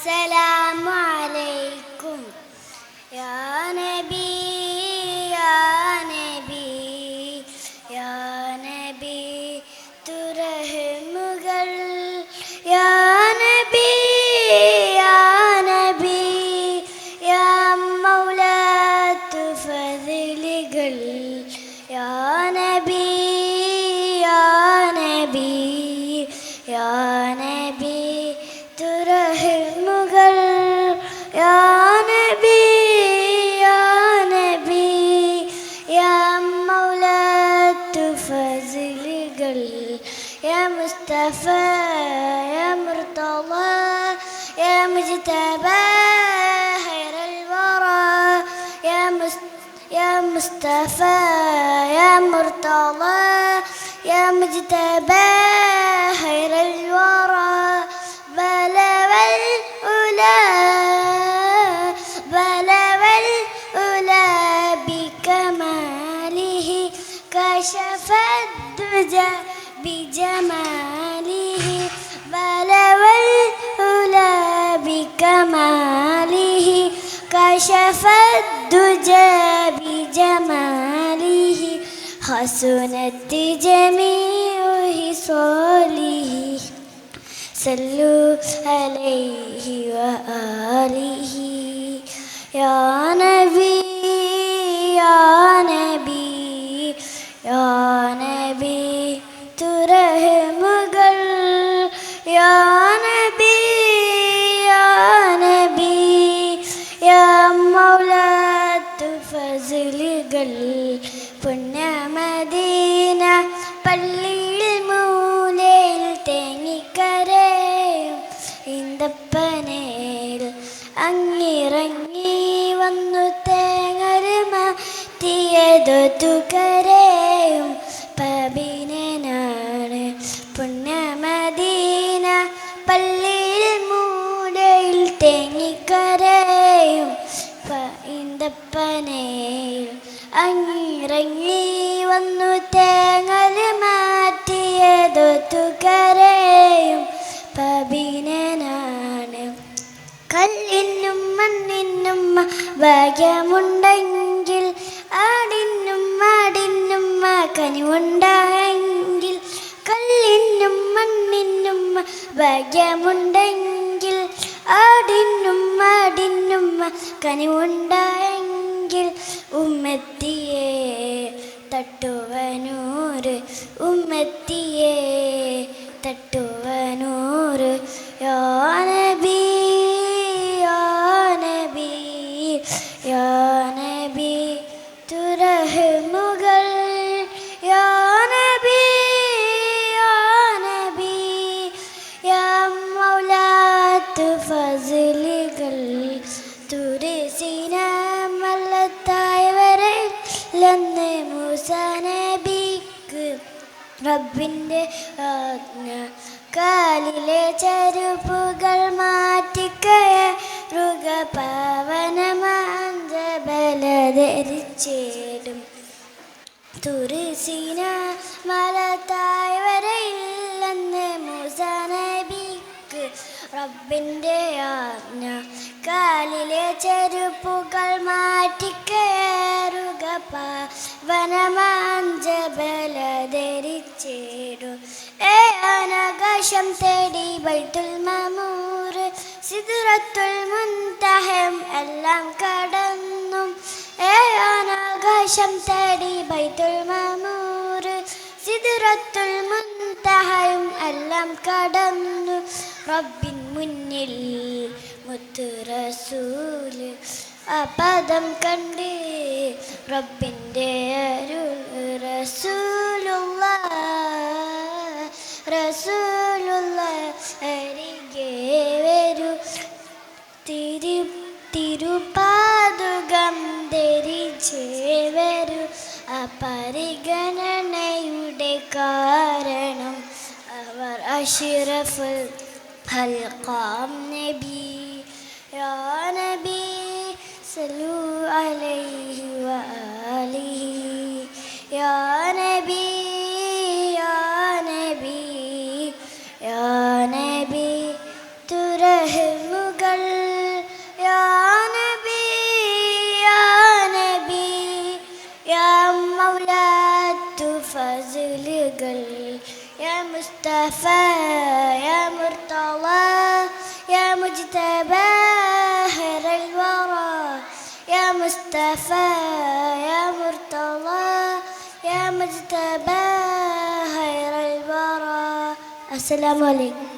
السلام عليكم يا نبي يا نبي يا نبي തുറഹമുകൾ യാ നബി യാ നബി യാ മൗലാത്തു ഫദ്ലികൾ യാ നബി യാ നബി യാ നബി തുറഹമുകൾ യാ നബി യാ നബി യാ മൗലാത്തു ഫദ്ലികൾ يا مصطفى يا مرتضى يا مجتبى خير الورى يا مصطفى يا مرتضى يا مجتبى خير الورى بلغ الأولى بكماله كشف الدجى بجماله بلغ الأولى بكماله كشف الدجى بجماله حسنت جميع خصاله صلوا عليه وآله يا نبي يا نبي يا نبي തുറഹമുകൾ യാ നബി യാ നബി യാ മൗലാത്തു ഫസ്ലുകൾ പുണ്യമദീന പള്ളിയിൽ മൂലയിൽ തേങ്ങിക്കരയും ഈന്തപ്പനയിൽ അങ്ങിറങ്ങി വന്നു തേങ്ങരുമാറ്റിയതൊത്തു കരയും പബിനാണ് പുണ്യമദീന പള്ളിയിൽ മൂലയിൽ തേങ്ങിക്കരയും ഈന്തപ്പനയിൽ അങ്ങിറങ്ങി വന്നു തേങ്ങൽ മാറ്റിയതൊത്തു കരയും പബിനാണ് കല്ലിനും മണ്ണിനും ഭാഗ്യമുണ്ടെങ്കിൽ ആടിനും മാടിനും കനിവുണ്ടായെങ്കിൽ കല്ലിനും മണ്ണിനും ഭാഗ്യമുണ്ടെങ്കിൽ ആടിനും മാടിനും കനിവുണ്ടായെങ്കിൽ ഉമ്മത്തിയെ തട്ടുവനൂര് ഉമ്മത്തിയെ തട്ടുവനൂര് യാ നബി യാ നബി യാ നബി തുറഹമുകൾ യാ നബി യാ നബി യാ മൗലാത്തു ഫസ്ലുകൾ തുറസിന മല്ലത്തായവരില്ലെന്ന് മൂസാ നബിക്ക് റബ്ബിൻ്റെ ആജ്ഞ കാലിലെ ചെരുപ്പുകൾ മാറ്റിക്കയറുക പാവനമാഞ്ചബല ധരിച്ചേടും തുറസിന മലത്തായവരില്ലെന്ന് മൂസാ നബിക്ക് റബ്ബിൻ്റെ ആജ്ഞ കാലിലെ ചെരുപ്പുകൾ മാറ്റിക്കയറുക പാവനമാഞ്ചബല ധരിച്ചേടും ആകാശം തേടി ബൈത്തുൽ മഅമൂർ സിദ്റത്തുൽ മുൻതഹം എല്ലാം കടന്നു ആകാശം തേടി ബൈത്തുൽ മഅമൂർ സിദ്റത്തുൽ മുൻതഹം എല്ലാം കടന്നു റബ്ബിൻ മുന്നിൽ മുത്തു റസൂൽ ആ പദം കണ്ട് റബ്ബിൻ്റെ അരുൾ റസൂലുള്ളാഹ് അരികെ വരൂ തിരുപാദുകം ധരിച്ചേ വരൂ ആ പരിഗണനയുടെ കാരണം അവർ അഷ്റഫുൽ ഖൽഖാം നബി യാ നബി സല്ലു അലൈഹി വആലിഹി യാ നബി യാ നബി യാ നബി തുറഹമുകൾ مولات فازلقل يا مصطفى يا مرتضى يا مجتبى خير الورى يا مصطفى يا مرتضى يا مجتبى خير الورى. السلام عليكم.